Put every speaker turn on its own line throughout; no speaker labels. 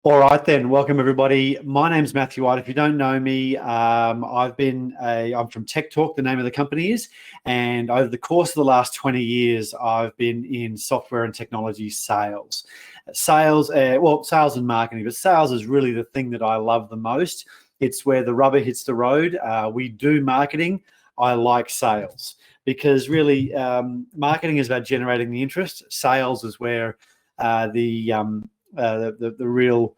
All right then, welcome everybody. My name's Matthew White. If you don't know me, I'm from Tech Talk, the name of the company is, and over the course of the last 20 years, I've been in software and technology sales. Sales and marketing, but sales is really the thing that I love the most. It's where the rubber hits the road. We do marketing. I like sales because really marketing is about generating the interest. Sales is where the real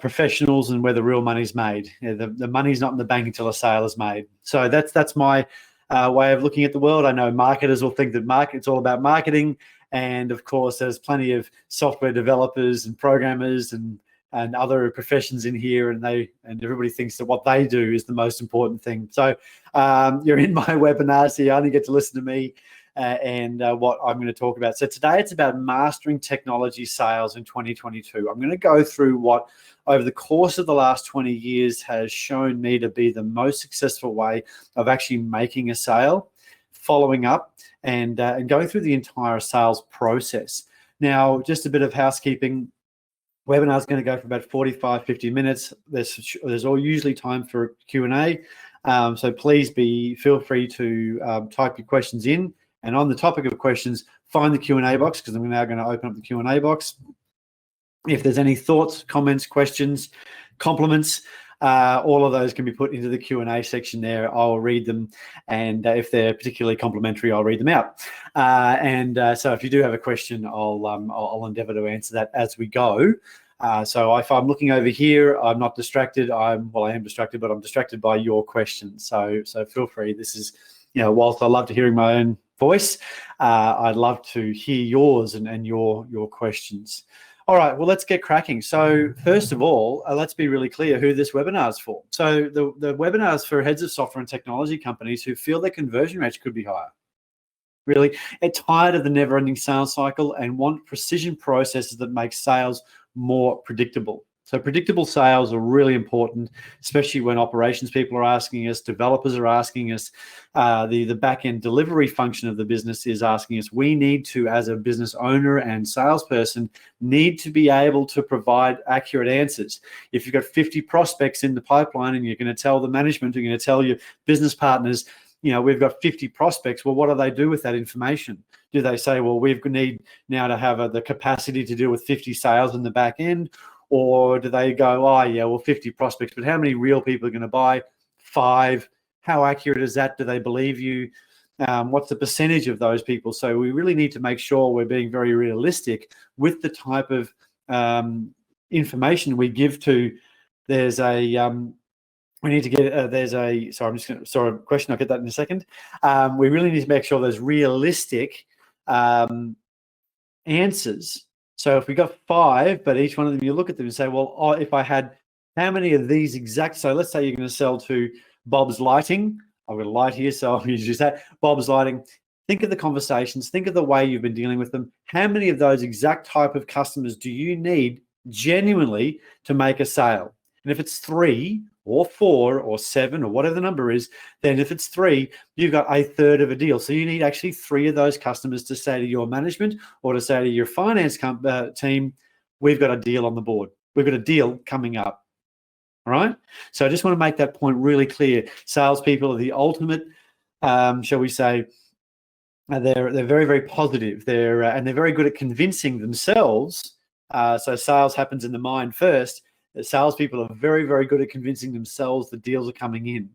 professionals and where the real money's made. The money's not in the bank until a sale is made. So that's my way of looking at the world. I know marketers will think that it's all about marketing, and of course there's plenty of software developers and programmers and other professions in here, and everybody thinks that what they do is the most important thing. So you're in my webinar, so you only get to listen to me and what I'm going to talk about. So today it's about mastering technology sales in 2022. I'm going to go through what over the course of the last 20 years has shown me to be the most successful way of actually making a sale, following up, and going through the entire sales process. Now, just a bit of housekeeping. Webinar is going to go for about 45, 50 minutes. There's usually time for Q&A. So please feel free to type your questions in. And on the topic of questions, find the Q&A box, because I'm now going to open up the Q&A box. If there's any thoughts, comments, questions, compliments, all of those can be put into the Q&A section there. I'll read them, and if they're particularly complimentary, I'll read them out. So if you do have a question, I'll endeavour to answer that as we go. So if I'm looking over here, I'm not distracted. I am distracted, but I'm distracted by your questions. So feel free. This is, whilst I love to hearing my own voice, I'd love to hear yours and your questions. All right, well, let's get cracking. So first of all, let's be really clear who this webinar is for. So the webinar is for heads of software and technology companies who feel their conversion rates could be higher. Really, are tired of the never-ending sales cycle and want precision processes that make sales more predictable. So predictable sales are really important, especially when operations people are asking us, developers are asking us, the back-end delivery function of the business is asking us. We need to, as a business owner and salesperson, need to be able to provide accurate answers. If you've got 50 prospects in the pipeline and you're going to tell the management, you're going to tell your business partners, we've got 50 prospects. Well, what do they do with that information? Do they say, well, we need now to have the capacity to deal with 50 sales in the back end? Or do they go, oh, yeah, well, 50 prospects, but how many real people are going to buy? 5. How accurate is that? Do they believe you? What's the percentage of those people? So we really need to make sure we're being very realistic with the type of information we give to. There's a we need to get sorry, question. I'll get that in a second. We really need to make sure there's realistic answers. So if we got 5, but each one of them, you look at them and say, well, if I had how many of these exact, so let's say you're going to sell to Bob's Lighting. I've got a light here, so I'll use that. Bob's Lighting. Think of the conversations. Think of the way you've been dealing with them. How many of those exact type of customers do you need genuinely to make a sale? And if it's 3 or 4 or 7 or whatever the number is, then if it's 3, you've got a third of a deal. So you need actually 3 of those customers to say to your management or to say to your finance team, we've got a deal on the board. We've got a deal coming up. All right. So I just want to make that point really clear. Salespeople are the ultimate, shall we say, they're very, very positive. And they're very good at convincing themselves. So sales happens in the mind first. The salespeople are very, very good at convincing themselves the deals are coming in.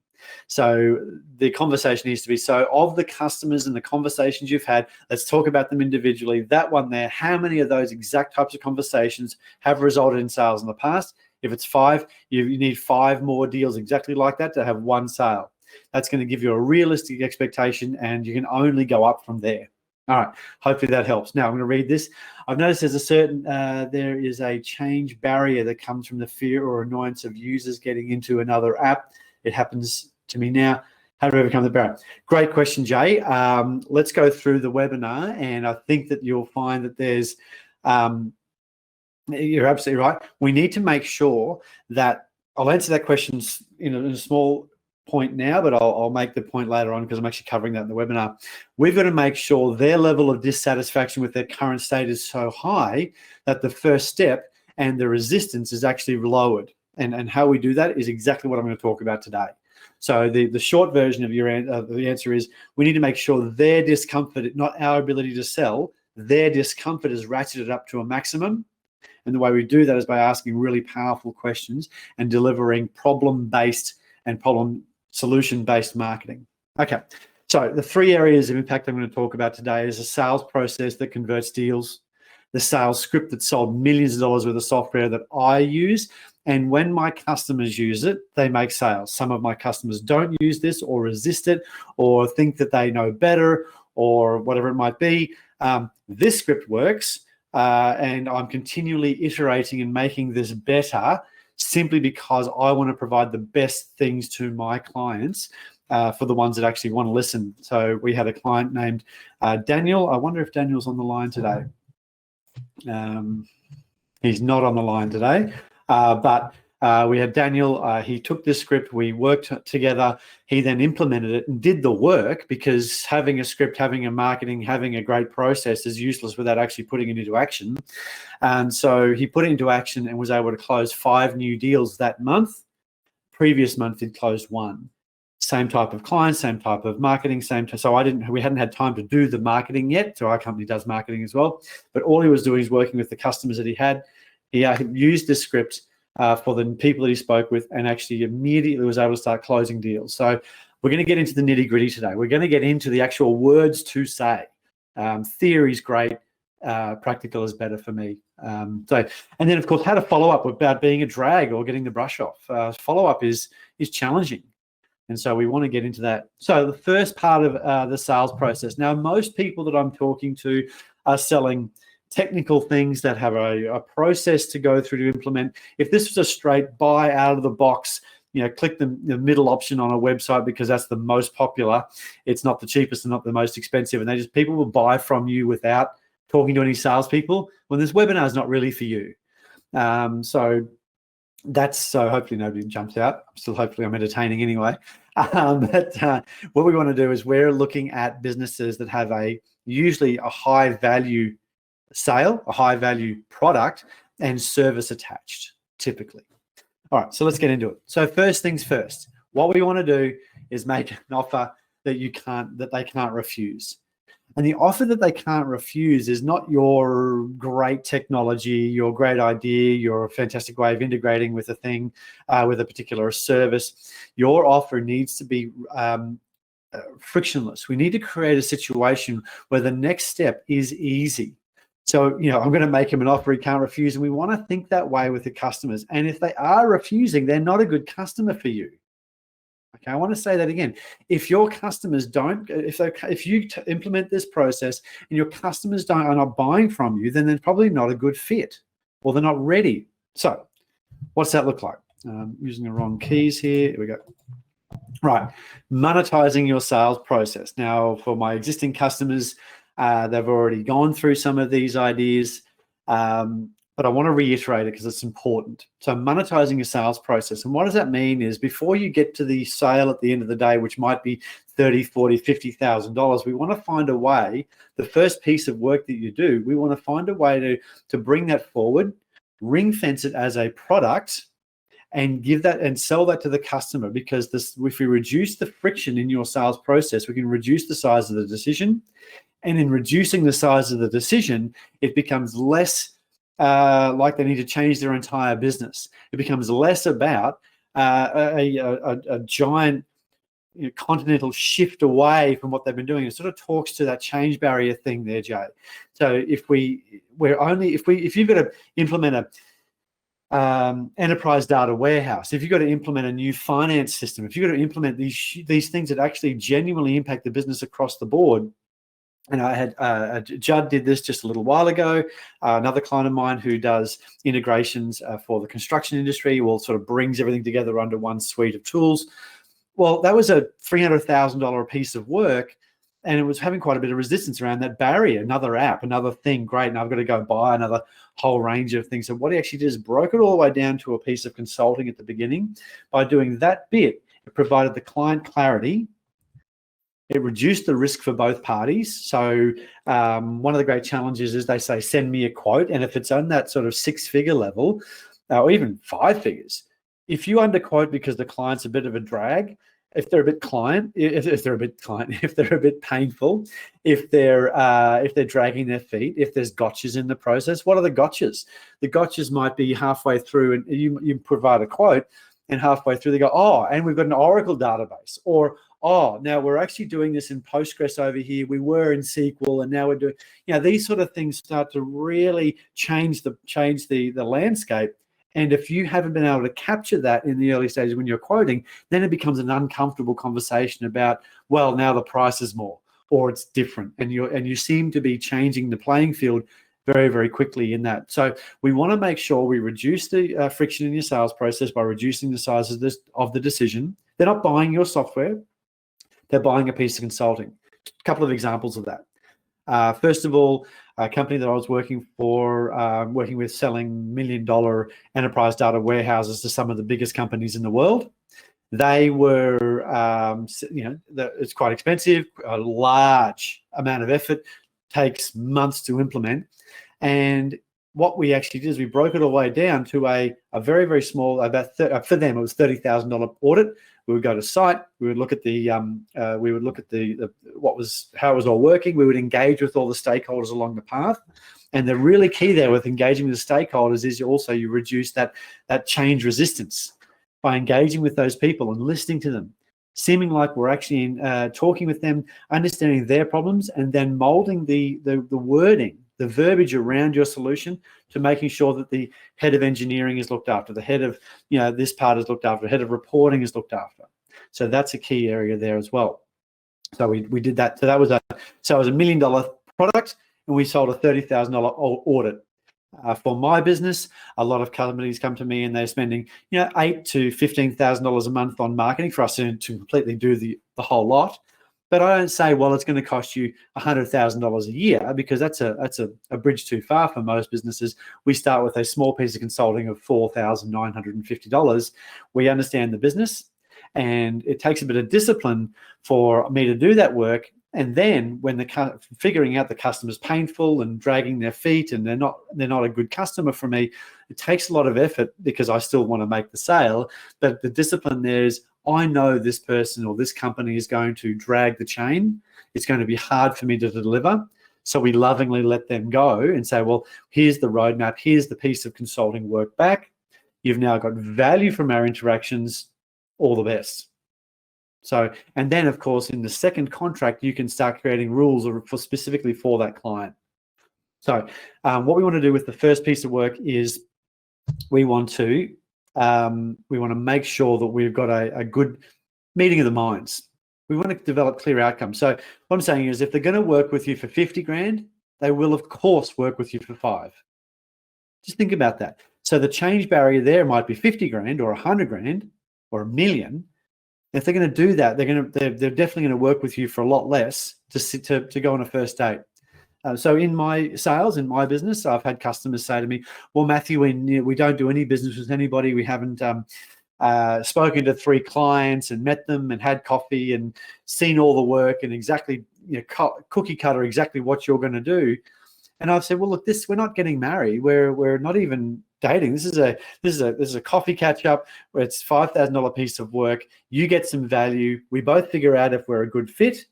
So the conversation needs to be, so of the customers and the conversations you've had, let's talk about them individually. That one there, how many of those exact types of conversations have resulted in sales in the past? If it's 5, you need 5 more deals exactly like that to have 1 sale. That's going to give you a realistic expectation, and you can only go up from there. All right, hopefully that helps. Now I'm going to read this. I've noticed there is a change barrier that comes from the fear or annoyance of users getting into another app. It happens to me now. How do we overcome the barrier? Great question, Jay. Let's go through the webinar, and I think that you'll find that there's, you're absolutely right. We need to make sure that, I'll answer that question in a small point now, but I'll make the point later on because I'm actually covering that in the webinar. We've got to make sure their level of dissatisfaction with their current state is so high that the first step, and the resistance is actually lowered. And how we do that is exactly what I'm going to talk about today. So the short version of the answer is we need to make sure their discomfort, not our ability to sell, their discomfort is ratcheted up to a maximum. And the way we do that is by asking really powerful questions and delivering problem-based and problem solution-based marketing. Okay, so the 3 areas of impact I'm going to talk about today is a sales process that converts deals, the sales script that sold millions of dollars worth of software that I use, and when my customers use it, they make sales. Some of my customers don't use this or resist it or think that they know better or whatever it might be. This script works, and I'm continually iterating and making this better simply because I want to provide the best things to my clients for the ones that actually want to listen. So we had a client named Daniel. I wonder if Daniel's on the line today. He's not on the line today, but we had Daniel. He took this script. We worked together. He then implemented it and did the work, because having a script, having a marketing, having a great process is useless without actually putting it into action. And so he put it into action and was able to close 5 new deals that month. Previous month, he'd closed 1. Same type of client, same type of marketing, so we hadn't had time to do the marketing yet. So our company does marketing as well. But all he was doing is working with the customers that he had. He used this script for the people that he spoke with, and actually immediately was able to start closing deals. So we're going to get into the nitty gritty today. We're going to get into the actual words to say. Theory is great. Practical is better for me. And then of course, how to follow up without being a drag or getting the brush off. Follow up is challenging. And so we want to get into that. So the first part of the sales process. Now, most people that I'm talking to are selling technical things that have a process to go through to implement. If this was a straight buy out of the box, click the middle option on a website because that's the most popular. It's not the cheapest and not the most expensive. And people will buy from you without talking to any salespeople. Well, this webinar is not really for you. So hopefully nobody jumps out. Hopefully I'm entertaining anyway. But what we want to do is we're looking at businesses that have usually a high value sale, a high value product and service attached, typically. All right, so let's get into it. So first things first, what we want to do is make an offer that they can't refuse. And the offer that they can't refuse is not your great technology, your great idea, your fantastic way of integrating with a thing, with a particular service. Your offer needs to be frictionless. We need to create a situation where the next step is easy. So, I'm going to make him an offer he can't refuse, and we want to think that way with the customers. And if they are refusing, they're not a good customer for you. Okay, I want to say that again. If your customers if you implement this process and your customers are not buying from you, then they're probably not a good fit, or they're not ready. So, what's that look like? Using the wrong keys here. Here we go. Right, monetizing your sales process. Now, for my existing customers, they've already gone through some of these ideas, but I want to reiterate it because it's important. So monetizing your sales process. And what does that mean is before you get to the sale at the end of the day, which might be $30,000, $40,000, $50,000, we want to find a way, the first piece of work that you do, we want to find a way to bring that forward, ring fence it as a product, and give that and sell that to the customer. Because if we reduce the friction in your sales process, we can reduce the size of the decision. And in reducing the size of the decision, it becomes less like they need to change their entire business. It becomes less about a giant continental shift away from what they've been doing. It sort of talks to that change barrier thing there, Jay. So if you've got to implement a enterprise data warehouse, if you've got to implement a new finance system, if you've got to implement these things that actually genuinely impact the business across the board. And I had Judd did this just a little while ago. Another client of mine who does integrations for the construction industry, sort of brings everything together under one suite of tools. Well, that was a $300,000 piece of work, and it was having quite a bit of resistance around that barrier. Another app, another thing, great, and I've got to go buy another whole range of things. So what he actually did is broke it all the way down to a piece of consulting at the beginning. By doing that bit, it provided the client clarity. It reduced the risk for both parties. So one of the great challenges is they say, send me a quote. And if it's on that sort of 6-figure level, or even 5 figures, if you underquote because the client's a bit of a drag, if they're a bit painful, if they're dragging their feet, if there's gotchas in the process, what are the gotchas? The gotchas might be halfway through and you provide a quote, and halfway through they go, oh, and we've got an Oracle database, or oh, now we're actually doing this in Postgres over here. We were in SQL, and now we're doing, these sort of things start to really change the landscape. And if you haven't been able to capture that in the early stages when you're quoting, then it becomes an uncomfortable conversation about, well, now the price is more, or it's different, and you seem to be changing the playing field very, very quickly in that. So we want to make sure we reduce the friction in your sales process by reducing the size of the decision. They're not buying your software; they're buying a piece of consulting. A couple of examples of that. First of all, a company that I was working with, selling $1 million enterprise data warehouses to some of the biggest companies in the world. They were, it's quite expensive, a large amount of effort, takes months to implement. And what we actually did is we broke it all the way down to a very, very small, for them it was $30,000 audit. We would go to site. We would look at how it was all working. We would engage with all the stakeholders along the path. And the really key there with engaging with the stakeholders is you reduce that change resistance by engaging with those people and listening to them, seeming like we're actually talking with them, understanding their problems, and then molding the wording, the verbiage around your solution to making sure that the head of engineering is looked after, the head of this part is looked after, the head of reporting is looked after. So that's a key area there as well. So we did that. So it was a $1 million product, and we sold a $30,000 audit. For my business, a lot of companies come to me and they're spending $8,000 to $15,000 a month on marketing for us to completely do the whole lot. But I don't say, well, it's going to cost you $100,000 a year, because that's a bridge too far for most businesses. We start with a small piece of consulting of $4,950. We understand the business, and it takes a bit of discipline for me to do that work. And then when figuring out the customer's painful and dragging their feet and they're not a good customer for me, it takes a lot of effort because I still want to make the sale. But the discipline there is, I know this person or this company is going to drag the chain. It's going to be hard for me to deliver. So we lovingly let them go and say, well, here's the roadmap. Here's the piece of consulting work back. You've now got value from our interactions. All the best. So, and then of course, in the second contract, you can start creating rules specifically for that client. So what we want to do with the first piece of work is we want to make sure that we've got a good meeting of the minds. We want to develop clear outcomes. So what I'm saying is, if they're going to work with you for 50 grand, they will of course work with you for 5. Just think about that. So the change barrier there might be 50 grand or 100 grand or $1 million. If they're going to do that, they're definitely going to work with you for a lot less to go on a first date. So in my sales, in my business, I've had customers say to me, well, Matthew, we don't do any business with anybody. We haven't spoken to 3 clients and met them and had coffee and seen all the work and exactly, cookie cutter exactly what you're going to do. And I've said, well, look, we're not getting married. We're not even dating. This is a coffee catch up where it's $5,000 piece of work. You get some value. We both figure out if we're a good fit.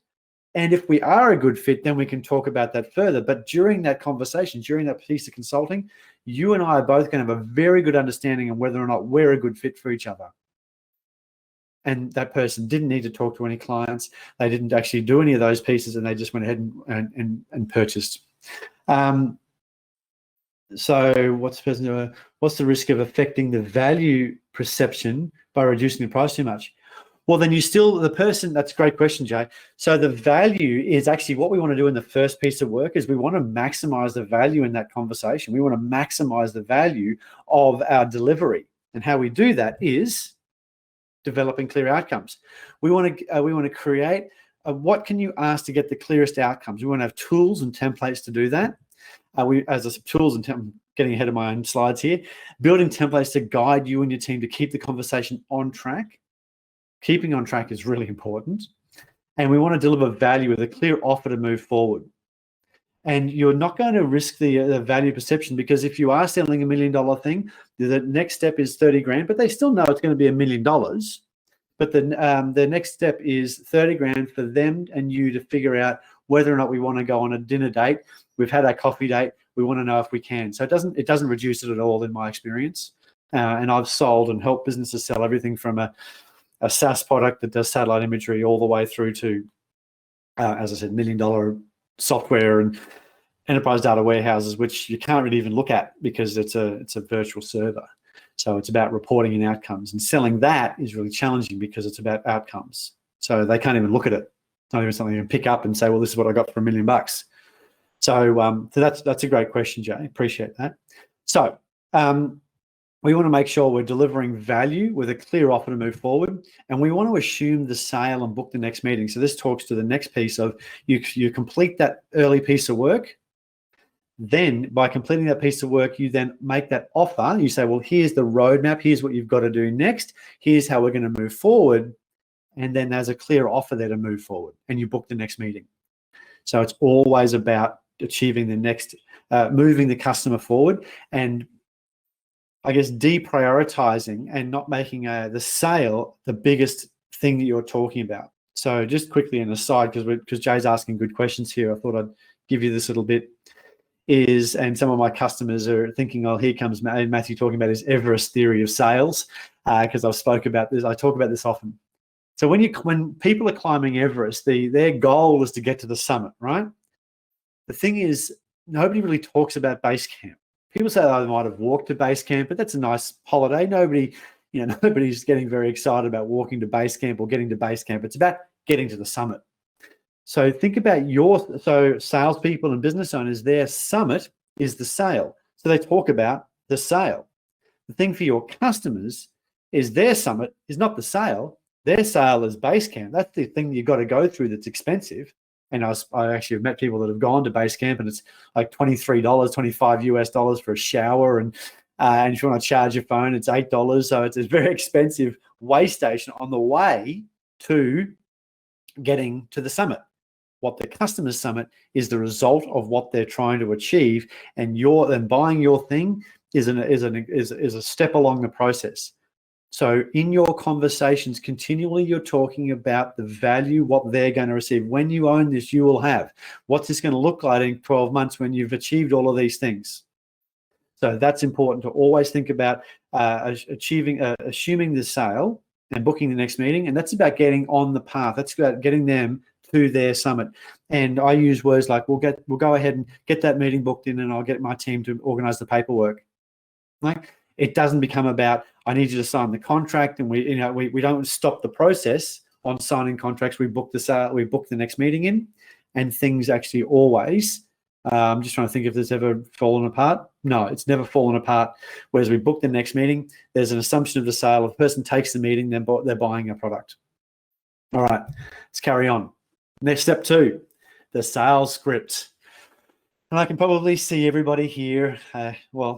And if we are a good fit, then we can talk about that further. But during that conversation, during that piece of consulting, you and I are both going to have a very good understanding of whether or not we're a good fit for each other. And that person didn't need to talk to any clients. They didn't actually do any of those pieces, and they just went ahead and purchased. So what's the risk of affecting the value perception by reducing the price too much? Well, then that's a great question, Jay. So the value is actually what we want to do in the first piece of work is we want to maximize the value in that conversation. We want to maximize the value of our delivery. And how we do that is developing clear outcomes. We want to create what can you ask to get the clearest outcomes. We want to have tools and templates to do that. Getting ahead of my own slides here, building templates to guide you and your team to keep the conversation on track. Keeping on track is really important. and we want to deliver value with a clear offer to move forward. And you're not going to risk the value perception, because if you are selling $1 million thing, the next step is 30 grand, but they still know it's going to be $1 million. But the next step is 30 grand for them and you to figure out whether or not we want to go on a dinner date. We've had our coffee date. We want to know if we can. So it doesn't reduce it at all in my experience. And I've sold and helped businesses sell everything from a SaaS product that does satellite imagery all the way through to, as I said, $1 million software and enterprise data warehouses, which you can't really even look at because it's a virtual server. So it's about reporting and outcomes, and selling that is really challenging because it's about outcomes. So they can't even look at it. It's not even something you can pick up and say, well, this is what I got for $1 million. So that's a great question, Jay. Appreciate that. So we want to make sure we're delivering value with a clear offer to move forward, and we want to assume the sale and book the next meeting. So this talks to the next piece of you complete that early piece of work. Then by completing that piece of work, you then make that offer. You say, well, here's the roadmap. Here's what you've got to do next. Here's how we're going to move forward. And then there's a clear offer there to move forward, and you book the next meeting. So it's always about achieving the next, moving the customer forward, and I guess deprioritizing and not making the sale the biggest thing that you're talking about. So just quickly an aside, because Jay's asking good questions here, I thought I'd give you this little bit. And some of my customers are thinking, oh, here comes Matthew talking about his Everest theory of sales, because I've spoke about this. I talk about this often. So when people are climbing Everest, their goal is to get to the summit, right? The thing is, nobody really talks about base camp. People say they might have walked to base camp, but that's a nice holiday. Nobody's getting very excited about walking to base camp or getting to base camp. It's about getting to the summit. So think about salespeople and business owners, their summit is the sale. So they talk about the sale. The thing for your customers is their summit is not the sale. Their sale is base camp. That's the thing you've got to go through that's expensive. And I actually have met people that have gone to base camp, and it's like $23, $25 for a shower. And if you want to charge your phone, it's $8. So it's a very expensive way station on the way to getting to the summit. What the customer's summit is the result of what they're trying to achieve, and buying your thing is a step along the process. So in your conversations, continually you're talking about the value, what they're going to receive. When you own this, you will have. What's this going to look like in 12 months when you've achieved all of these things? So that's important to always think about assuming the sale and booking the next meeting, and that's about getting on the path. That's about getting them to their summit. And I use words like, we'll go ahead and get that meeting booked in, and I'll get my team to organize the paperwork. Like, it doesn't become about, I need you to sign the contract, and we don't stop the process on signing contracts. We book the sale, we book the next meeting in, and things actually always, I'm just trying to think if there's ever fallen apart. No, it's never fallen apart. Whereas we book the next meeting, there's an assumption of the sale. If the person takes the meeting, then they're buying a product. All right, let's carry on. Next, step 2, the sales script. And I can probably see everybody here,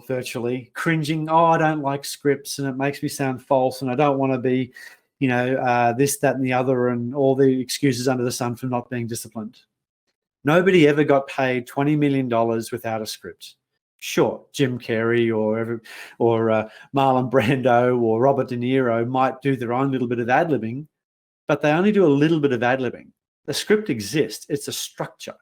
virtually, cringing, oh, I don't like scripts, and it makes me sound false, and I don't want to be, this, that, and the other, and all the excuses under the sun for not being disciplined. Nobody ever got paid $20 million without a script. Sure, Jim Carrey or Marlon Brando or Robert De Niro might do their own little bit of ad-libbing, but they only do a little bit of ad-libbing. The script exists. It's a structure.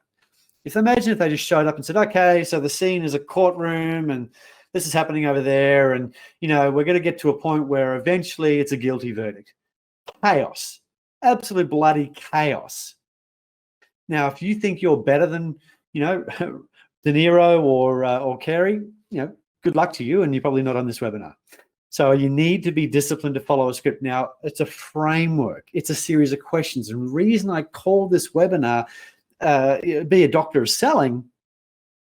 Imagine if they just showed up and said, okay, so the scene is a courtroom and this is happening over there, and we're going to get to a point where eventually it's a guilty verdict. Chaos. Absolute bloody chaos. Now, if you think you're better than, De Niro or Carey, good luck to you, and you're probably not on this webinar. So you need to be disciplined to follow a script. Now, it's a framework. It's a series of questions. And the reason I call this webinar Be a Doctor of Selling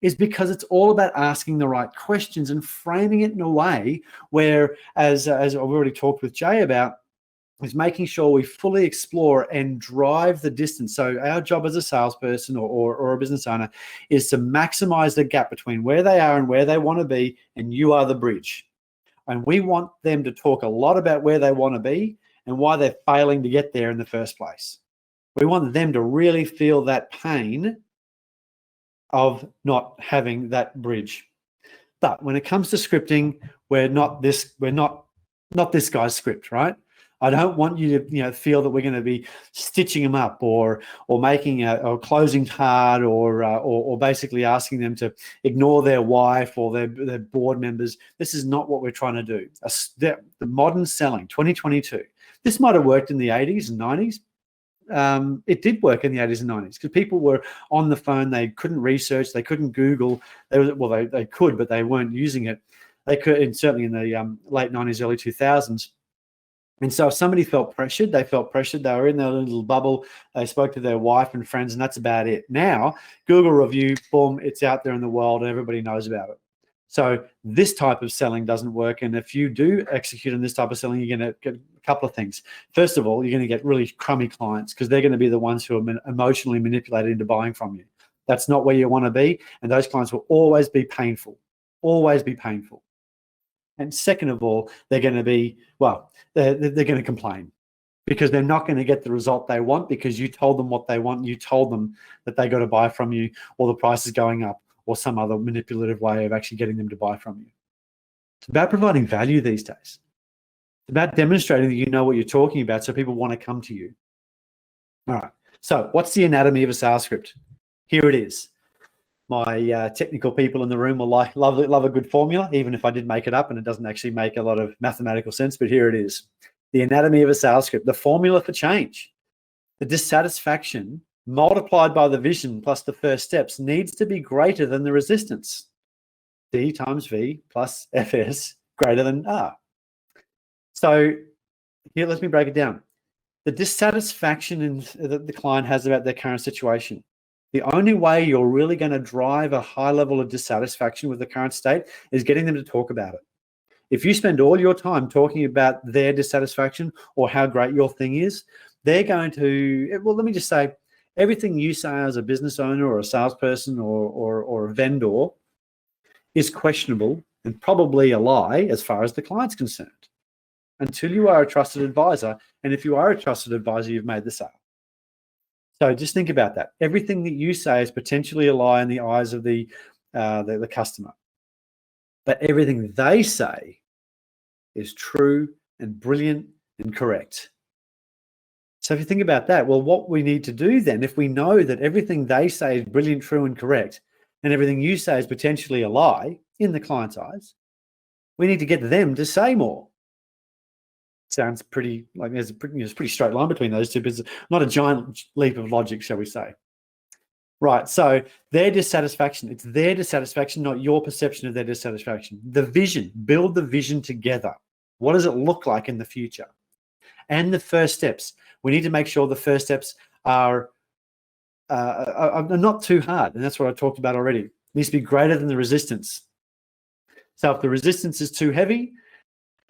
is because it's all about asking the right questions and framing it in a way where, as I've already talked with Jay about, is making sure we fully explore and drive the distance. So our job as a salesperson or a business owner is to maximize the gap between where they are and where they want to be, and you are the bridge. And we want them to talk a lot about where they want to be and why they're failing to get there in the first place. We want them to really feel that pain of not having that bridge. But when it comes to scripting, we're not this guy's script, right? I don't want you to feel that we're going to be stitching them up or making a closing card or basically asking them to ignore their wife or their board members. This is not what we're trying to do. The modern selling, 2022. This might have worked in the 80s and 90s. It did work in the 80s and 90s because people were on the phone. They couldn't research. They couldn't Google. They could, but they weren't using it. They could, and certainly in the late 90s, early 2000s. And so if somebody felt pressured, they were in their little bubble, they spoke to their wife and friends, and that's about it. Now, Google review, boom, it's out there in the world and everybody knows about it. So this type of selling doesn't work. And if you do execute on this type of selling, you're going to get a couple of things. First of all, you're going to get really crummy clients because they're going to be the ones who are emotionally manipulated into buying from you. That's not where you want to be. And those clients will always be painful, always be painful. And second of all, they're going to be, they're going to complain because they're not going to get the result they want because you told them what they want. You told them that they got to buy from you or the price is going up or some other manipulative way of actually getting them to buy from you. It's about providing value these days. It's about demonstrating that you know what you're talking about so people want to come to you. All right. So what's the anatomy of a sales script? Here it is. My technical people in the room will love a good formula, even if I did make it up and it doesn't actually make a lot of mathematical sense, but here it is. The anatomy of a sales script, the formula for change. The dissatisfaction multiplied by the vision plus the first steps needs to be greater than the resistance. D times V plus FS greater than R. So here, let me break it down. The dissatisfaction that the client has about their current situation. The only way you're really going to drive a high level of dissatisfaction with the current state is getting them to talk about it. If you spend all your time talking about their dissatisfaction or how great your thing is, they're going to, let me just say, everything you say as a business owner or a salesperson or a vendor is questionable and probably a lie as far as the client's concerned until you are a trusted advisor. And if you are a trusted advisor, you've made the sale. So just think about that. Everything that you say is potentially a lie in the eyes of the customer, but everything they say is true and brilliant and correct. So if you think about that, well, what we need to do then, if we know that everything they say is brilliant, true, and correct, and everything you say is potentially a lie in the client's eyes, we need to get them to say more. Sounds pretty like there's a pretty straight line between those two, but it's not a giant leap of logic, shall we say. Right, so their dissatisfaction, it's their dissatisfaction, not your perception of their dissatisfaction. The vision, build the vision together. What does it look like in the future? And the first steps. We need to make sure the first steps are not too hard, and that's what I talked about already. It needs to be greater than the resistance. So if the resistance is too heavy,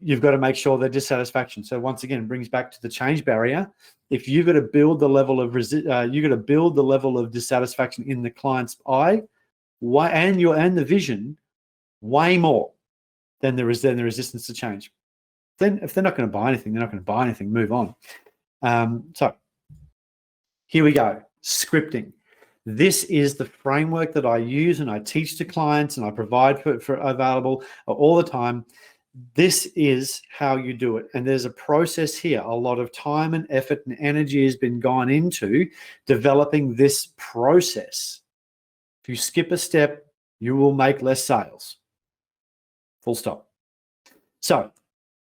you've got to make sure they're dissatisfaction. So once again, it brings back to the change barrier. If you've got to build the level of dissatisfaction in the client's eye, and the vision, way more than the resistance to change. Then if they're not going to buy anything, they're not going to buy anything. Move on. So here we go. Scripting. This is the framework that I use and I teach to clients and I provide for available all the time. This is how you do it. And there's a process here. A lot of time and effort and energy has been gone into developing this process. If you skip a step, you will make less sales. Full stop. So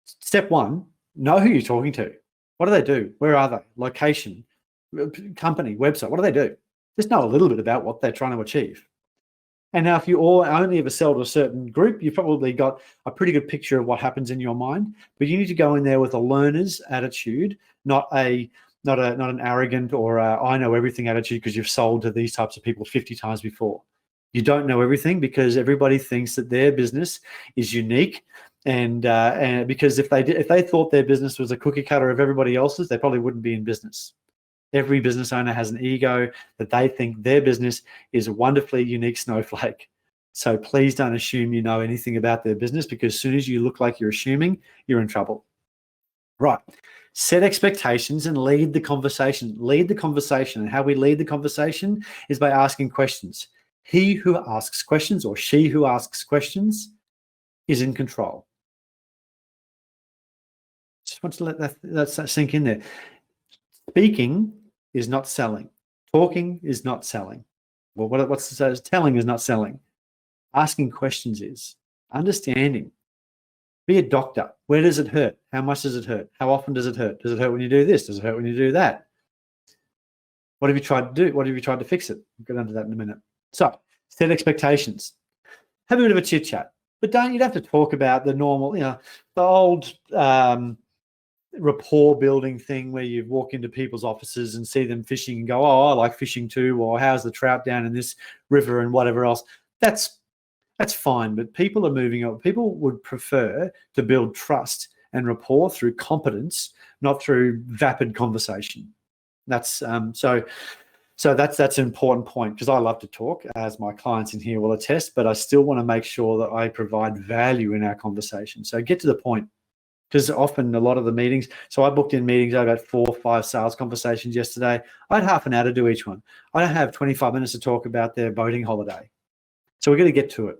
step one, know who you're talking to. What do they do? Where are they? Location, company, website. What do they do? Just know a little bit about what they're trying to achieve. And now if you only ever sell to a certain group, you've probably got a pretty good picture of what happens in your mind, but you need to go in there with a learner's attitude, not an arrogant or I know everything attitude because you've sold to these types of people 50 times before. You don't know everything because everybody thinks that their business is unique. And because if they thought their business was a cookie cutter of everybody else's, they probably wouldn't be in business. Every business owner has an ego that they think their business is a wonderfully unique snowflake. So please don't assume you know anything about their business because as soon as you look like you're assuming, you're in trouble. Right. Set expectations and lead the conversation. Lead the conversation. And how we lead the conversation is by asking questions. He who asks questions or she who asks questions is in control. Just want to let that sink in there. Speaking is not selling. Talking is not selling. Well, what's telling is not selling. Asking questions is. Understanding. Be a doctor. Where does it hurt? How much does it hurt? How often does it hurt? Does it hurt when you do this? Does it hurt when you do that? What have you tried to do? What have you tried to fix it? We'll get onto that in a minute. So, set expectations. Have a bit of a chit chat, but you don't have to talk about the normal, the old rapport building thing where you walk into people's offices and see them fishing and go, oh, I like fishing too, or how's the trout down in this river and whatever else. That's fine, but people are moving on. People would prefer to build trust and rapport through competence, not through vapid conversation. That's so that's an important point, because I love to talk, as my clients in here will attest, but I still want to make sure that I provide value in our conversation. So get to the point, because often a lot of the meetings, so I booked in meetings, I had 4 or 5 sales conversations yesterday. I had half an hour to do each one. I don't have 25 minutes to talk about their boating holiday. So we're going to get to it.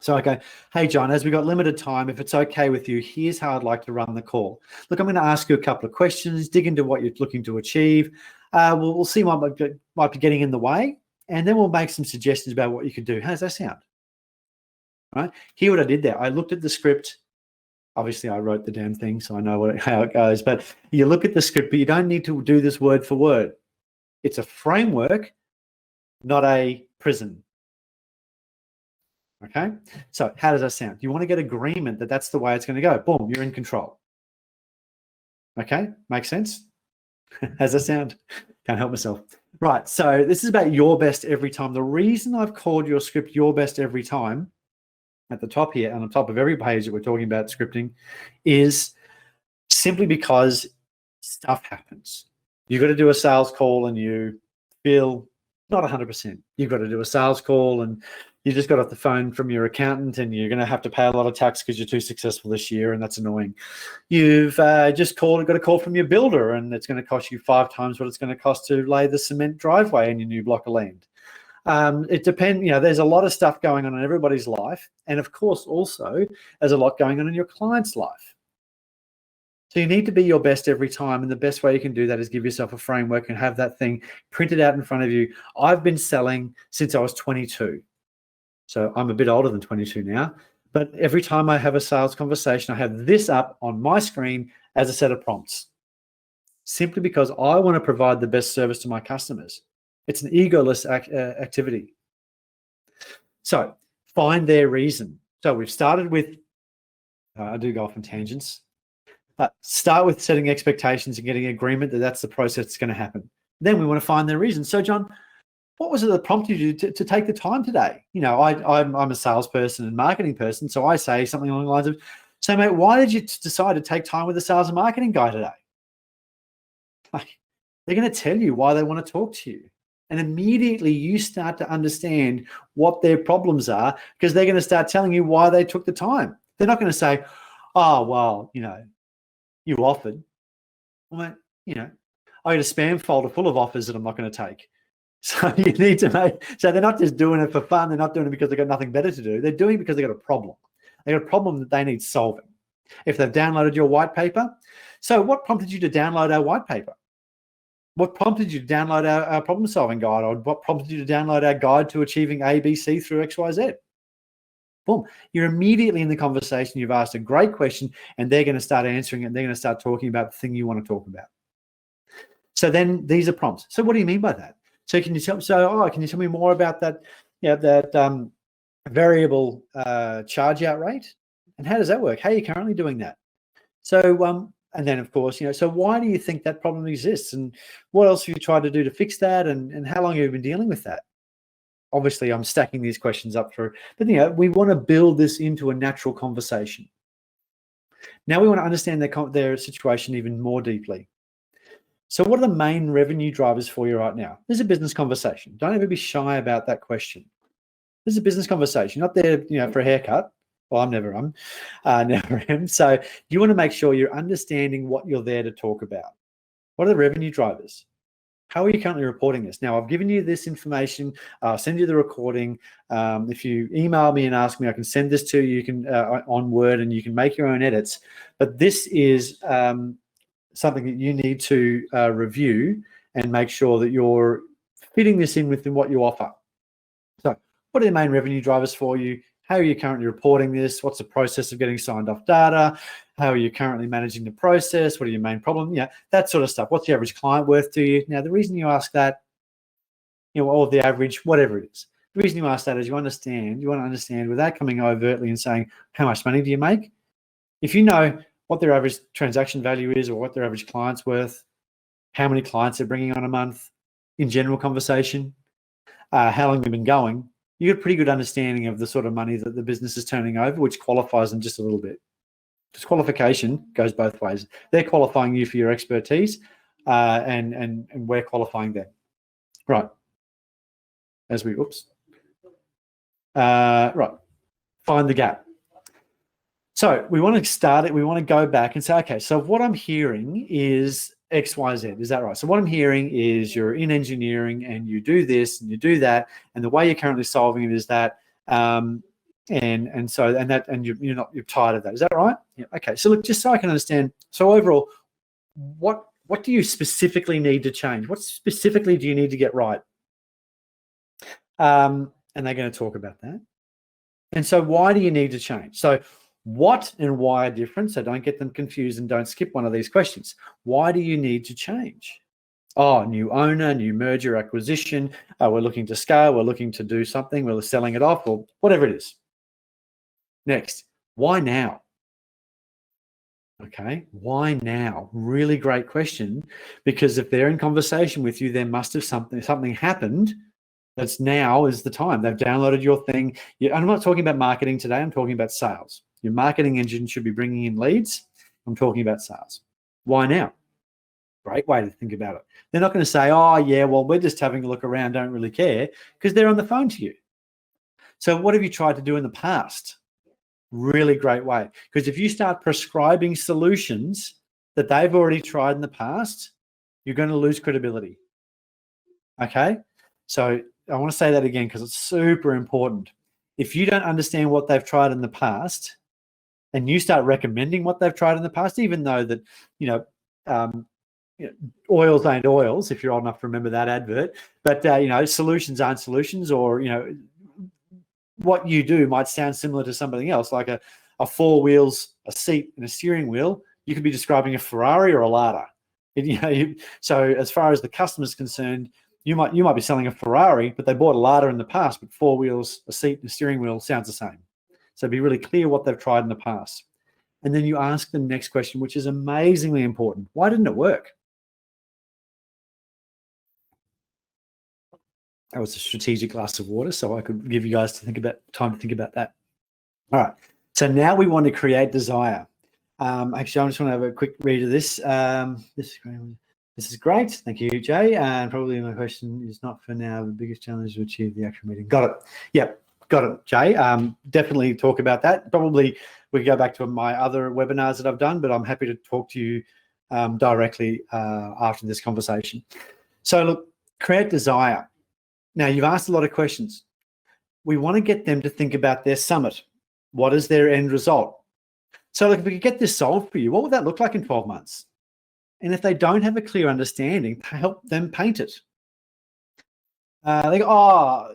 So I go, hey, John, as we got limited time, if it's okay with you, here's how I'd like to run the call. Look, I'm going to ask you a couple of questions, dig into what you're looking to achieve. We'll see what might be getting in the way, and then we'll make some suggestions about what you could do. How does that sound? All right. Here what I did there. I looked at the script. Obviously, I wrote the damn thing, so I know how it goes. But you look at the script, but you don't need to do this word for word. It's a framework, not a prison. Okay, so how does that sound? You want to get agreement that that's the way it's going to go. Boom, you're in control. Okay, makes sense? How's that sound? Can't help myself. Right, so this is about your best every time. The reason I've called your script your best every time at the top here, on the top of every page that we're talking about scripting, is simply because stuff happens. You've got to do a sales call and you feel not 100%. You've got to do a sales call and you just got off the phone from your accountant and you're going to have to pay a lot of tax because you're too successful this year, and that's annoying. You've got a call from your builder and it's going to cost you 5 times what it's going to cost to lay the cement driveway in your new block of land. It depends, there's a lot of stuff going on in everybody's life. And of course, also, there's a lot going on in your client's life. So you need to be your best every time. And the best way you can do that is give yourself a framework and have that thing printed out in front of you. I've been selling since I was 22. So I'm a bit older than 22 now. But every time I have a sales conversation, I have this up on my screen as a set of prompts, simply because I want to provide the best service to my customers. It's an egoless activity. So find their reason. So we've started with, I do go off on tangents. Start with setting expectations and getting agreement that that's the process that's going to happen. Then we want to find their reason. So John, what was it that prompted you to take the time today? I'm a salesperson and marketing person, so I say something along the lines of, so mate, why did you decide to take time with the sales and marketing guy today? They're going to tell you why they want to talk to you. And immediately you start to understand what their problems are, because they're going to start telling you why they took the time. They're not going to say, oh, well, you offered. Well, I got a spam folder full of offers that I'm not going to take. So you need to so they're not just doing it for fun. They're not doing it because they've got nothing better to do. They're doing it because they've got a problem. They've got a problem that they need solving. If they've downloaded your white paper, so what prompted you to download our white paper? What prompted you to download our problem-solving guide? Or what prompted you to download our guide to achieving A, B, C through X, Y, Z? Boom. You're immediately in the conversation. You've asked a great question, and they're going to start answering it. And they're going to start talking about the thing you want to talk about. So then these are prompts. So what do you mean by that? So can you tell me more about that? That variable charge out rate, and how does that work? How are you currently doing that? So and then of course, so why do you think that problem exists, and what else have you tried to do to fix that, and how long have you been dealing with that? Obviously, I'm stacking these questions up through, but we want to build this into a natural conversation. Now we want to understand their situation even more deeply. So what are the main revenue drivers for you right now? This is a business conversation. Don't ever be shy about that question. This is a business conversation. You're not there, for a haircut Well, I'm never never am. So you want to make sure you're understanding what you're there to talk about. What are the revenue drivers? How are you currently reporting this? Now, I've given you this information. I'll send you the recording. If you email me and ask me, I can send this to you. You can on Word, and you can make your own edits. But this is something that you need to review and make sure that you're fitting this in within what you offer. So what are the main revenue drivers for you? How are you currently reporting this? What's the process of getting signed off data? How are you currently managing the process? What are your main problems? Yeah, that sort of stuff. What's the average client worth to you? Now, the reason you ask that, or the average, whatever it is, the reason you ask that is you want to understand without coming overtly and saying, how much money do you make? If you know what their average transaction value is or what their average client's worth, how many clients they're bringing on a month, in general conversation, how long they've been going, you get a pretty good understanding of the sort of money that the business is turning over, which qualifies them just a little bit. Just qualification goes both ways. They're qualifying you for your expertise, and we're qualifying them. Right. Right. Find the gap. So we want to start it. We want to go back and say, okay, so what I'm hearing is X, Y, Z. Is that right? So what I'm hearing is you're in engineering and you do this and you do that, and the way you're currently solving it is that, and you're tired of that. Is that right? Yeah. Okay. So look, just so I can understand. So overall, what do you specifically need to change? What specifically do you need to get right? And they're going to talk about that. And so why do you need to change? So what and why are different, so don't get them confused and don't skip one of these questions. Why do you need to change? Oh, new owner, new merger, acquisition, we're looking to scale, we're looking to do something, we're selling it off, or whatever it is. Next, why now? Okay, why now? Really great question, because if they're in conversation with you, there must have something happened that's now is the time. They've downloaded your thing. I'm not talking about marketing today, I'm talking about sales. Your marketing engine should be bringing in leads. I'm talking about sales. Why now? Great way to think about it. They're not going to say, oh, yeah, well, we're just having a look around, don't really care, because they're on the phone to you. So what have you tried to do in the past? Really great way. Because if you start prescribing solutions that they've already tried in the past, you're going to lose credibility. Okay? So I want to say that again because it's super important. If you don't understand what they've tried in the past, and you start recommending what they've tried in the past, even though that, oils ain't oils, if you're old enough to remember that advert, but, solutions aren't solutions, or, what you do might sound similar to something else, like a 4 wheels, a seat, and a steering wheel. You could be describing a Ferrari or a Lada. So as far as the customer's concerned, you might be selling a Ferrari, but they bought a Lada in the past, but 4 wheels, a seat, and a steering wheel sounds the same. So be really clear what they've tried in the past. And then you ask the next question, which is amazingly important. Why didn't it work? That was a strategic glass of water, so I could give you guys time to think about that. All right. So now we want to create desire. Actually, I just want to have a quick read of this. This is great. Thank you, Jay. And probably my question is not for now. The biggest challenge to achieve the actual meeting. Got it. Yep. Got it, Jay. Definitely talk about that. Probably we could go back to my other webinars that I've done, but I'm happy to talk to you directly after this conversation. So look, create desire. Now, you've asked a lot of questions. We want to get them to think about their summit. What is their end result? So look, if we could get this solved for you, what would that look like in 12 months? And if they don't have a clear understanding, help them paint it. They go,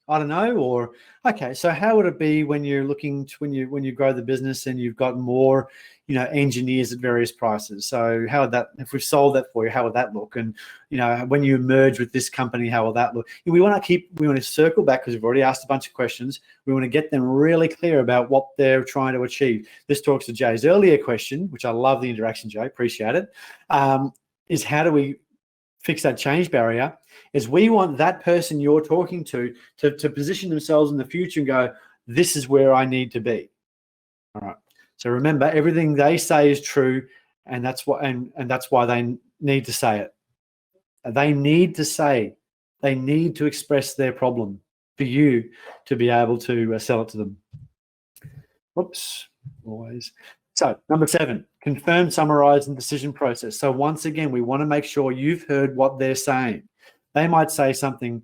I don't know, or okay. So how would it be when you're looking to, when you grow the business and you've got more, engineers at various prices? So how would that, if we've solved that for you, how would that look? And when you merge with this company, how will that look? We want to circle back because we've already asked a bunch of questions. We want to get them really clear about what they're trying to achieve. This talks to Jay's earlier question, which I love the interaction, Jay. Appreciate it. Is how do we fix that change barrier? Is we want that person you're talking to position themselves in the future and go, this is where I need to be. All right. So remember, everything they say is true, and that's what and that's why they need to say it. They need to express their problem for you to be able to sell it to them. Oops, always. So number 7, confirm, summarize, and decision process. So once again, we want to make sure you've heard what they're saying. They might say something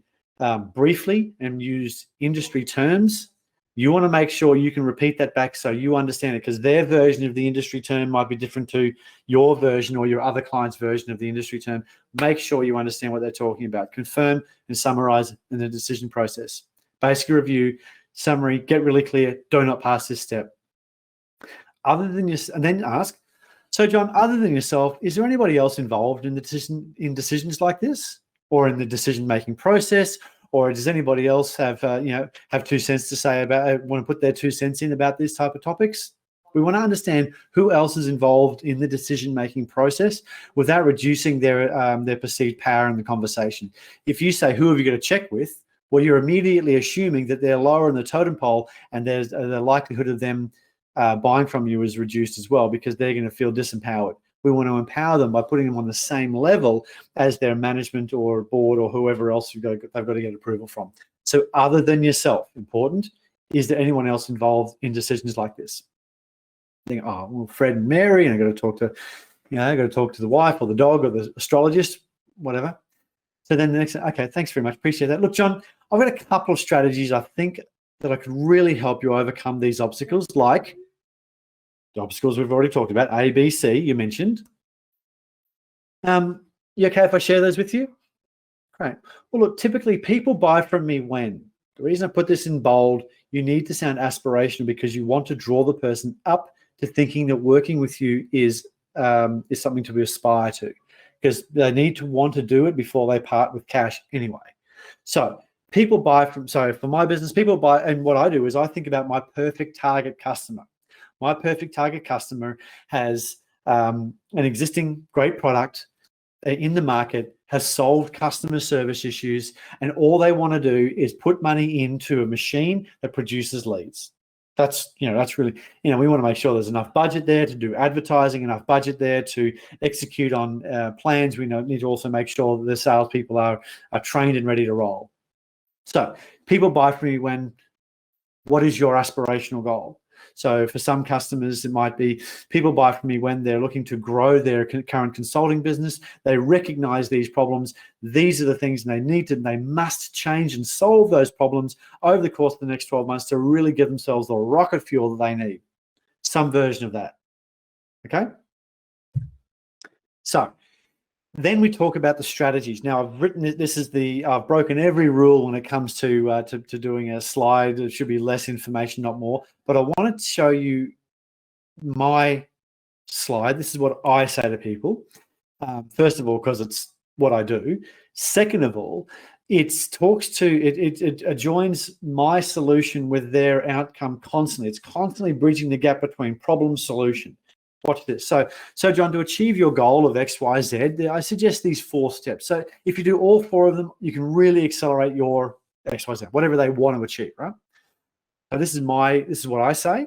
briefly and use industry terms. You want to make sure you can repeat that back so you understand it, because their version of the industry term might be different to your version or your other client's version of the industry term. Make sure you understand what they're talking about. Confirm and summarize in the decision process. Basic review, summary, get really clear, do not pass this step. Other than you, and then ask, so John, other than yourself, is there anybody else involved in decisions like this, or in the decision-making process? Or does anybody else have 2 cents to say about, want to put their 2 cents in about these type of topics? We want to understand who else is involved in the decision-making process without reducing their perceived power in the conversation. If you say, who have you got to check with? Well, you're immediately assuming that they're lower in the totem pole, and there's the likelihood of them buying from you is reduced as well, because they're going to feel disempowered. We want to empower them by putting them on the same level as their management or board or whoever else they've got to get approval from. So other than yourself, important, is there anyone else involved in decisions like this? Think, oh, well, Fred and Mary, and I've got to talk to, the wife or the dog or the astrologist, whatever. So then the next, okay, thanks very much, appreciate that. Look, John, I've got a couple of strategies I think that I could really help you overcome these obstacles, like the obstacles we've already talked about, A, B, C, you mentioned. You okay if I share those with you? Great. Well, look, typically people buy from me when. The reason I put this in bold, you need to sound aspirational because you want to draw the person up to thinking that working with you is something to aspire to, because they need to want to do it before they part with cash anyway. So people buy from, for my business, people buy, and what I do is I think about my perfect target customer. My perfect target customer has an existing great product in the market, has solved customer service issues, and all they want to do is put money into a machine that produces leads. That's really, we want to make sure there's enough budget there to do advertising, enough budget there to execute on plans. We need to also make sure that the salespeople are trained and ready to roll. So people buy from you when, what is your aspirational goal? So for some customers, it might be people buy from me when they're looking to grow their current consulting business. They recognize these problems. These are the things they must change and solve those problems over the course of the next 12 months to really give themselves the rocket fuel that they need. Some version of that. Okay? So then we talk about the strategies. Now I've written it. I've broken every rule when it comes to doing a slide. It should be less information, not more. But I wanted to show you my slide. This is what I say to people. First of all, because it's what I do. Second of all, it joins my solution with their outcome constantly. It's constantly bridging the gap between problem solution. Watch this. So John, to achieve your goal of X, Y, Z, I suggest these 4 steps. So if you do all 4 of them, you can really accelerate your X, Y, Z, whatever they want to achieve, right? So this is what I say.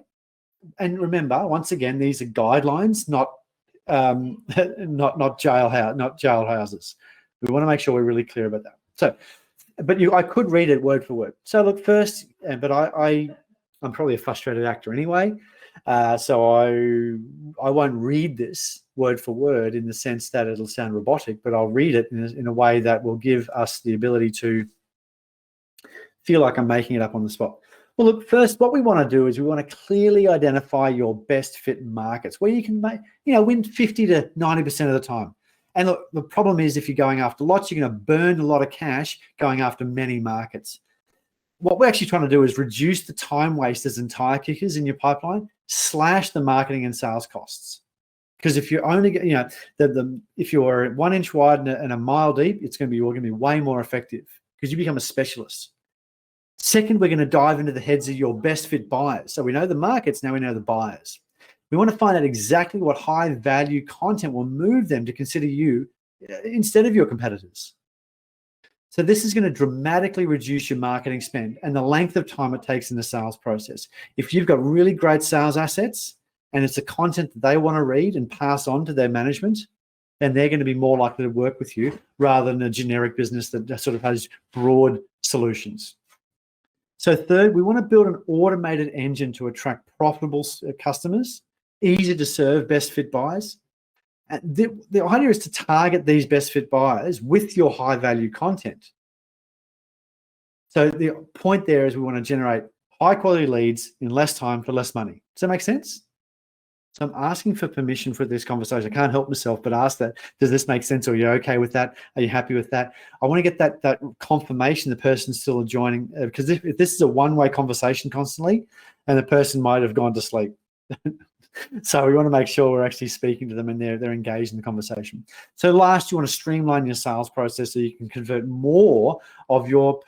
And remember, once again, these are guidelines, not jailhouses. We want to make sure we're really clear about that. So, but I could read it word for word. So look, first, but I'm probably a frustrated actor anyway. So I won't read this word for word in the sense that it'll sound robotic, but I'll read it in a way that will give us the ability to feel like I'm making it up on the spot. Well, look, first, what we want to do is we want to clearly identify your best fit markets where you can win 50 to 90% of the time. And look, the problem is if you're going after lots, you're going to burn a lot of cash going after many markets. What we're actually trying to do is reduce the time wasters and tire kickers in your pipeline, slash the marketing and sales costs. Because if you're only, if you're 1 inch wide and a mile deep, you're going to be way more effective because you become a specialist. Second, we're going to dive into the heads of your best fit buyers. So we know the markets, now we know the buyers. We want to find out exactly what high value content will move them to consider you instead of your competitors. So this is going to dramatically reduce your marketing spend and the length of time it takes in the sales process. If you've got really great sales assets and it's the content that they want to read and pass on to their management, then they're going to be more likely to work with you rather than a generic business that sort of has broad solutions. So third, we want to build an automated engine to attract profitable customers, easy to serve, best fit buyers. And the idea is to target these best fit buyers with your high value content. So the point there is we want to generate high quality leads in less time for less money. Does that make sense? So I'm asking for permission for this conversation. I can't help myself but ask that. Does this make sense? Or are you okay with that? Are you happy with that? I want to get that confirmation the person's still joining, because if this is a one-way conversation constantly, and the person might have gone to sleep. So we want to make sure we're actually speaking to them and they're engaged in the conversation. So last, you want to streamline your sales process so you can convert more of your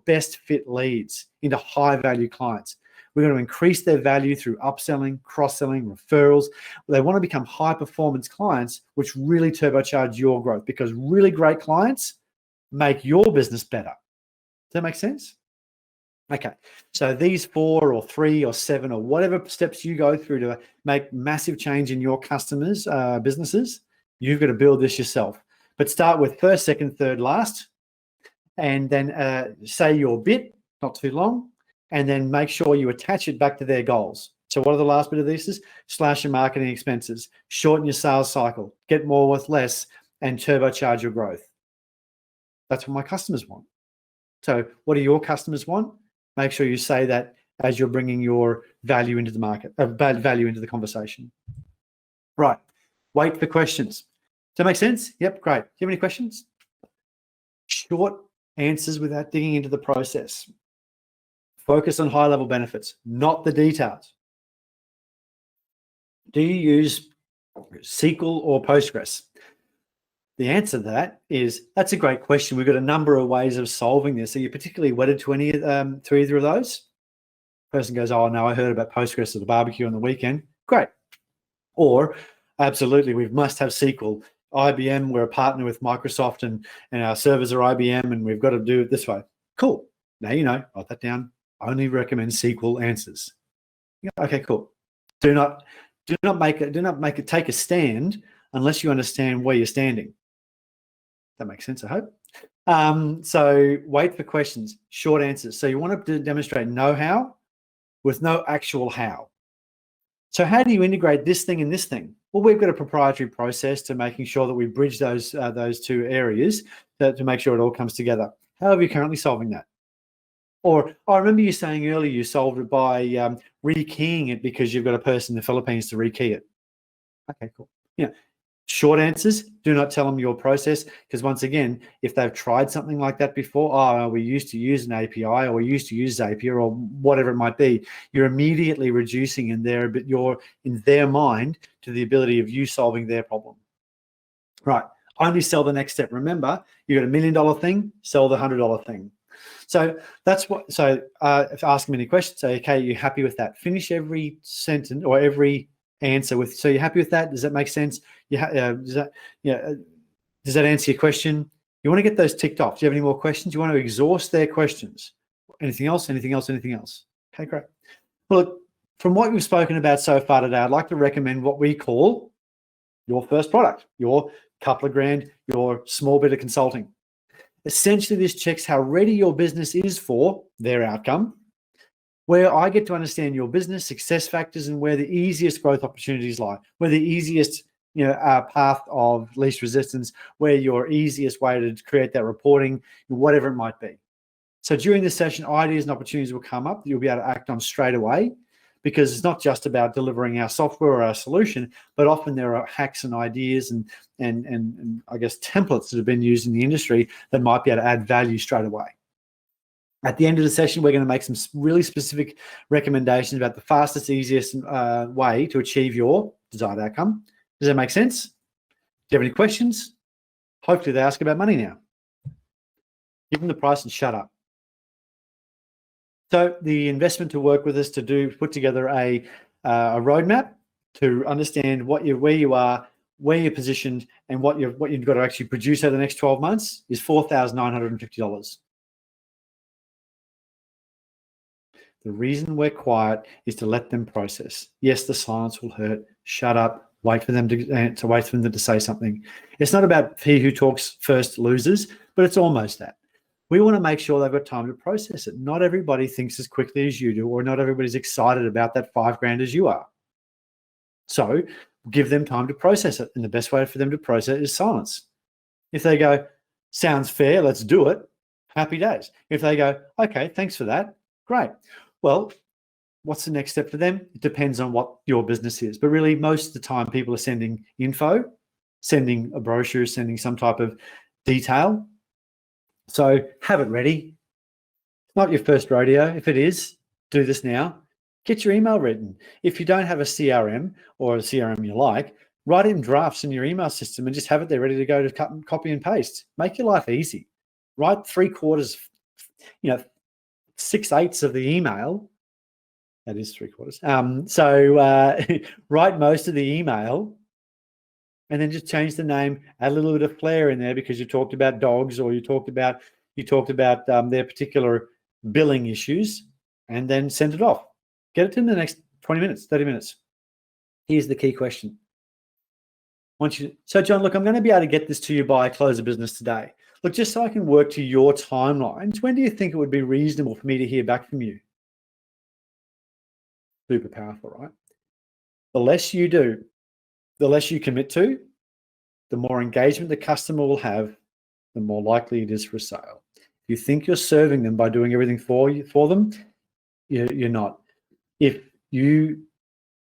best fit leads into high value clients. We're going to increase their value through upselling, cross-selling, referrals. They want to become high performance clients, which really turbocharge your growth, because really great clients make your business better. Does that make sense? Okay, so these 4 or 3 or 7 or whatever steps you go through to make massive change in your customers' businesses, you've got to build this yourself. But start with first, second, third, last, and then say your bit, not too long, and then make sure you attach it back to their goals. So what are the last bit of this is? Slash your marketing expenses, shorten your sales cycle, get more with less, and turbocharge your growth. That's what my customers want. So what do your customers want? Make sure you say that as you're bringing your value into the market, value into the conversation. Right. Wait for questions. Does that make sense? Yep, great. Do you have any questions? Short answers without digging into the process. Focus on high-level benefits, not the details. Do you use SQL or Postgres? The answer to that is, that's a great question. We've got a number of ways of solving this. Are you particularly wedded to any to either of those? Person goes, oh no, I heard about Postgres at the barbecue on the weekend. Great. Or absolutely, we must have SQL. IBM, we're a partner with Microsoft and our servers are IBM and we've got to do it this way. Cool. Now you know, write that down. Only recommend SQL answers. Okay, cool. Do not make it take a stand unless you understand where you're standing. That makes sense, I hope. So wait for questions, short answers. So you want to demonstrate know-how with no actual how. So how do you integrate this thing and this thing? Well, we've got a proprietary process to making sure that we bridge those two areas to make sure it all comes together. How are you currently solving that? Or I remember you saying earlier you solved it by rekeying it because you've got a person in the Philippines to rekey it. Okay, cool. Yeah. Short answers, do not tell them your process, because once again, if they've tried something like that before, oh, we used to use an API or we used to use Zapier or whatever it might be, you're immediately reducing in their mind to the ability of you solving their problem. Right, only sell the next step. Remember, you got $1 million thing, sell the $100 thing. So that's what, if ask them any questions, say, okay, you're happy with that? Finish every sentence or every answer with, so you're happy with that? Does that make sense? Does that answer your question? You want to get those ticked off. Do you have any more questions? You want to exhaust their questions. Anything else? Anything else? Anything else? Okay, great. Well, look, from what we've spoken about so far today, I'd like to recommend what we call your first product, your couple of grand, your small bit of consulting. Essentially, this checks how ready your business is for their outcome, where I get to understand your business success factors and where the easiest growth opportunities lie, where the easiest path of least resistance, where your easiest way to create that reporting, whatever it might be. So during this session, ideas and opportunities will come up that you'll be able to act on straight away, because it's not just about delivering our software or our solution, but often there are hacks and ideas and I guess templates that have been used in the industry that might be able to add value straight away. At the end of the session, we're going to make some really specific recommendations about the fastest, easiest way to achieve your desired outcome. Does that make sense? Do you have any questions? Hopefully they ask about money now. Give them the price and shut up. So the investment to work with us to put together a roadmap to understand where you are, where you're positioned, and what you've got to actually produce over the next 12 months is $4,950. The reason we're quiet is to let them process. Yes, the silence will hurt. Shut up. Wait for them to say something. It's not about he who talks first loses, but it's almost that. We want to make sure they've got time to process it. Not everybody thinks as quickly as you do, or not everybody's excited about that $5,000 as you are. So give them time to process it. And the best way for them to process it is silence. If they go, sounds fair, let's do it, happy days. If they go, okay, thanks for that, great. Well, what's the next step for them? It depends on what your business is. But really, most of the time, people are sending info, sending a brochure, sending some type of detail. So have it ready. It's not your first rodeo. If it is, do this now. Get your email written. If you don't have a CRM or a CRM you like, write in drafts in your email system and just have it there ready to go to cut and copy and paste. Make your life easy. Write 3/4, 6/8 of the email. That is 3/4. Write most of the email and then just change the name, add a little bit of flair in there because you talked about dogs, or you talked about their particular billing issues, and then send it off. Get it in the next 20 minutes, 30 minutes. Here's the key question. So John, look, I'm going to be able to get this to you by close of business today. Look, just so I can work to your timelines, when do you think it would be reasonable for me to hear back from you? Super powerful, right? The less you do, the less you commit to, the more engagement the customer will have, the more likely it is for a sale. If you think you're serving them by doing everything for them, you're not. If you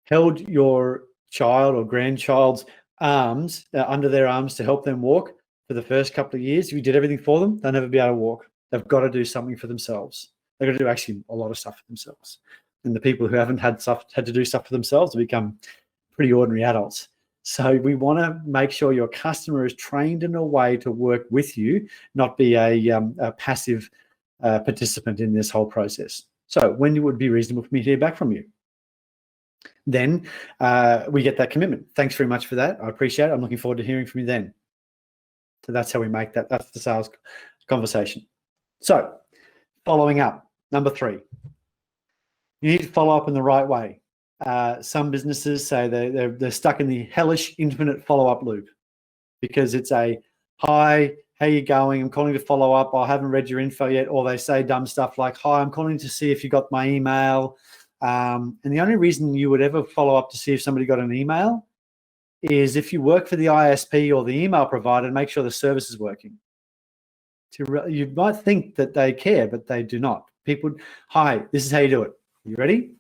held your child or grandchild's arms under their arms to help them walk for the first couple of years, if you did everything for them, they'll never be able to walk. They've got to do something for themselves. They've got to do actually a lot of stuff for themselves. And the people who haven't had to do stuff for themselves have become pretty ordinary adults. So we want to make sure your customer is trained in a way to work with you, not be a passive participant in this whole process. So when would be reasonable for me to hear back from you? Then we get that commitment. Thanks very much for that. I appreciate it. I'm looking forward to hearing from you then. So that's how we make that. That's the sales conversation. So following up, number 3. You need to follow up in the right way. Some businesses say they're stuck in the hellish infinite follow-up loop because it's a, hi, how you going? I'm calling to follow up. I haven't read your info yet. Or they say dumb stuff like, hi, I'm calling to see if you got my email. And the only reason you would ever follow up to see if somebody got an email is if you work for the ISP or the email provider and make sure the service is working. You might think that they care, but they do not. People, hi, this is how you do it. You ready?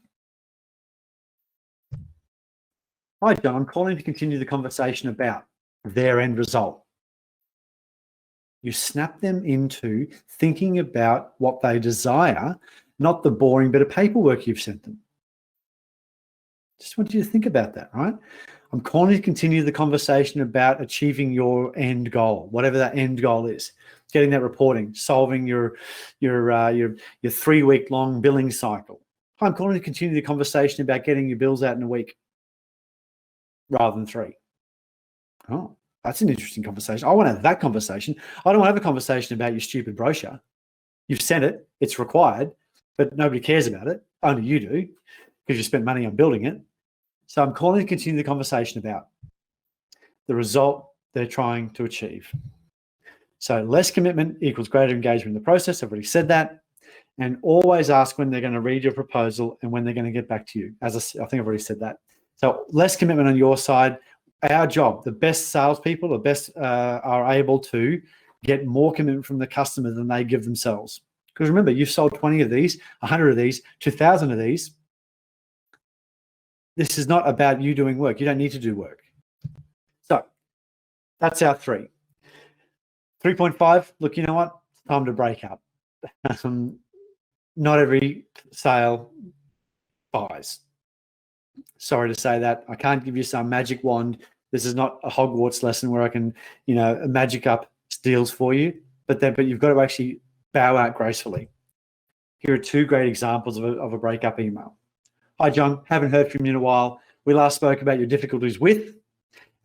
Hi, John. I'm calling to continue the conversation about their end result. You snap them into thinking about what they desire, not the boring bit of paperwork you've sent them. Just want you to think about that, right? I'm calling to continue the conversation about achieving your end goal, whatever that end goal is. Getting that reporting, solving your 3-week-long billing cycle. I'm calling to continue the conversation about getting your bills out in a week rather than 3. Oh, that's an interesting conversation. I want to have that conversation. I don't want to have a conversation about your stupid brochure. You've sent it, it's required, but nobody cares about it. Only you do because you spent money on building it. So I'm calling to continue the conversation about the result they're trying to achieve. So less commitment equals greater engagement in the process. I've already said that. And always ask when they're going to read your proposal and when they're going to get back to you. I think I've already said that. So less commitment on your side. Our job, the best salespeople, the best are able to get more commitment from the customer than they give themselves. Because remember, you've sold 20 of these, 100 of these, 2,000 of these. This is not about you doing work. You don't need to do work. So that's our 3. 3.5, look, you know what? It's time to break up. Not every sale buys. Sorry to say that. I can't give you some magic wand. This is not a Hogwarts lesson where I can, magic up deals for you. But you've got to actually bow out gracefully. Here are 2 great examples of a breakup email. Hi, John. Haven't heard from you in a while. We last spoke about your difficulties with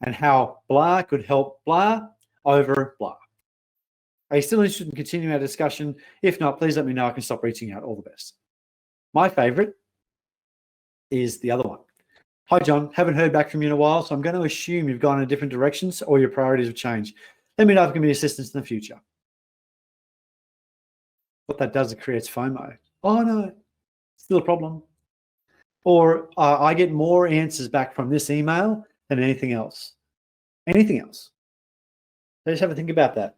and how blah could help blah over blah. Are you still interested in continuing our discussion? If not, please let me know. I can stop reaching out. All the best. My favorite is the other one. Hi, John. Haven't heard back from you in a while, so I'm going to assume you've gone in different directions or your priorities have changed. Let me know if I can be assistance in the future. What that does, it creates FOMO. Oh no, still a problem. Or I get more answers back from this email than anything else. Anything else. So just have a think about that.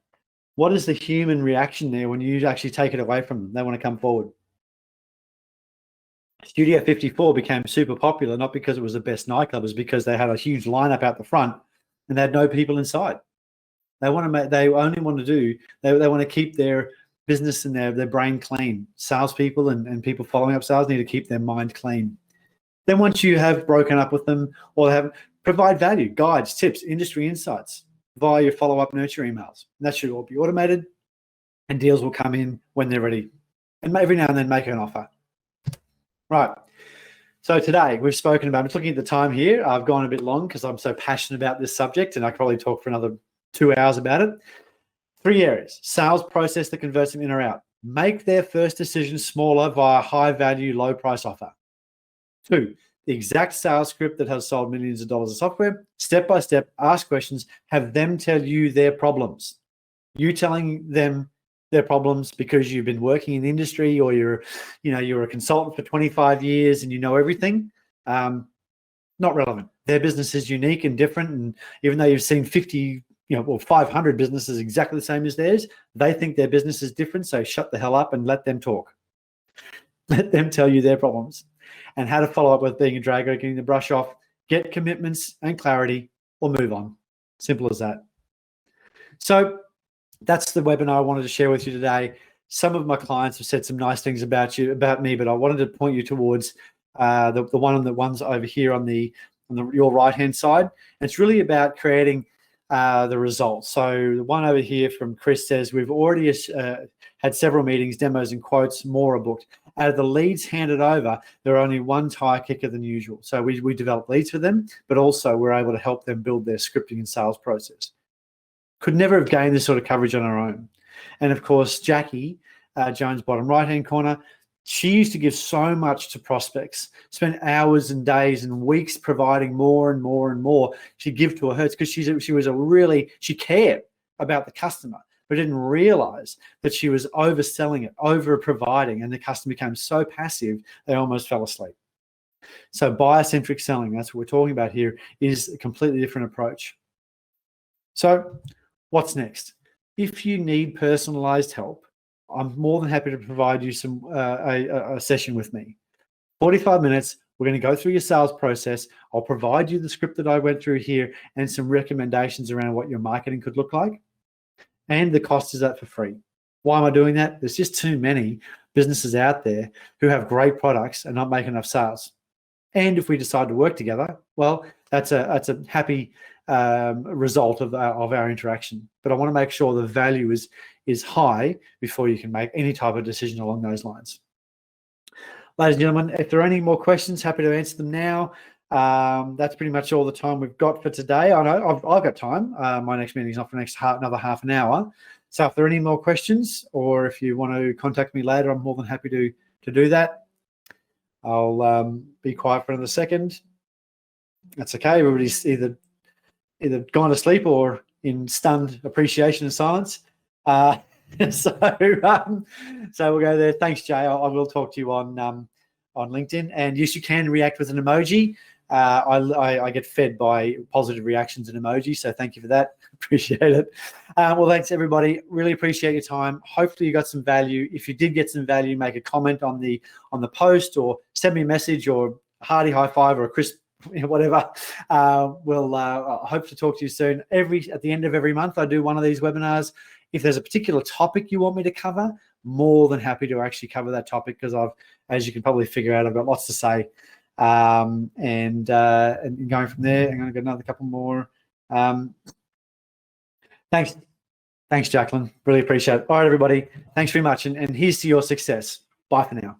What is the human reaction there when you actually take it away from them? They want to come forward. Studio 54 became super popular, not because it was the best nightclub, it was because they had a huge lineup out the front and they had no people inside. They want to make, they only want to do, they want to keep their business and their brain clean. Salespeople and people following up sales need to keep their mind clean. Then once you have broken up with them or provide value, guides, tips, industry insights via your follow-up nurture emails. And that should all be automated and deals will come in when they're ready. And every now and then make an offer. Right. So today we've spoken about, I'm just looking at the time here. I've gone a bit long because I'm so passionate about this subject and I could probably talk for another 2 hours about it. 3 areas: sales process that converts them in or out. Make their first decision smaller via high value, low price offer. 2, the exact sales script that has sold millions of dollars of software. Step by step, ask questions, have them tell you their problems. You telling them their problems because you've been working in the industry or you're a consultant for 25 years and you know everything, not relevant. Their business is unique and different, and even though you've seen 50, 500 businesses exactly the same as theirs, they think their business is different. So shut the hell up and let them talk. Let them tell you their problems and how to follow up with being a dragger, getting the brush off, get commitments and clarity, or move on. Simple as that. So that's the webinar I wanted to share with you today. Some of my clients have said some nice things about me, but I wanted to point you towards the ones over here on your right-hand side. And it's really about creating the results. So the one over here from Chris says, we've already had several meetings, demos, and quotes. More are booked. Out of the leads handed over, there are only one tire kicker than usual. So we develop leads for them, but also we're able to help them build their scripting and sales process. Could never have gained this sort of coverage on our own. And of course, Jackie Jones, bottom right-hand corner, she used to give so much to prospects, spend hours and days and weeks providing more and more and more. She'd give to her herds because she cared about the customer, but didn't realize that she was overselling it, over providing, and the customer became so passive they almost fell asleep. So buyer-centric selling, that's what we're talking about here, is a completely different approach. So what's next? If you need personalized help, I'm more than happy to provide you a session with me. 45 minutes, we're going to go through your sales process. I'll provide you the script that I went through here and some recommendations around what your marketing could look like. And the cost is that for free. Why am I doing that? There's just too many businesses out there who have great products and not making enough sales. And if we decide to work together, well, that's a happy result of our interaction. But I want to make sure the value is high before you can make any type of decision along those lines. Ladies and gentlemen, if there are any more questions, happy to answer them now. That's pretty much all the time we've got for today. I know I've got time. My next meeting is not for another half an hour. So if there are any more questions, or if you want to contact me later, I'm more than happy to do that. I'll be quiet for another second. That's okay. Everybody's either gone to sleep or in stunned appreciation and silence. So we'll go there. Thanks, Jay. I will talk to you on LinkedIn. And yes, you can react with an emoji. I get fed by positive reactions and emojis, so thank you for that. Appreciate it. Well, thanks everybody. Really appreciate your time. Hopefully you got some value. If you did get some value, make a comment on the post or send me a message or a hearty high five or a crisp, whatever. We'll hope to talk to you soon. At the end of every month, I do one of these webinars. If there's a particular topic you want me to cover, more than happy to actually cover that topic, because as you can probably figure out, I've got lots to say. And going from there, I'm going to get another couple more. Thanks, Jacqueline. Really appreciate it. All right, everybody. Thanks very much. And here's to your success. Bye for now.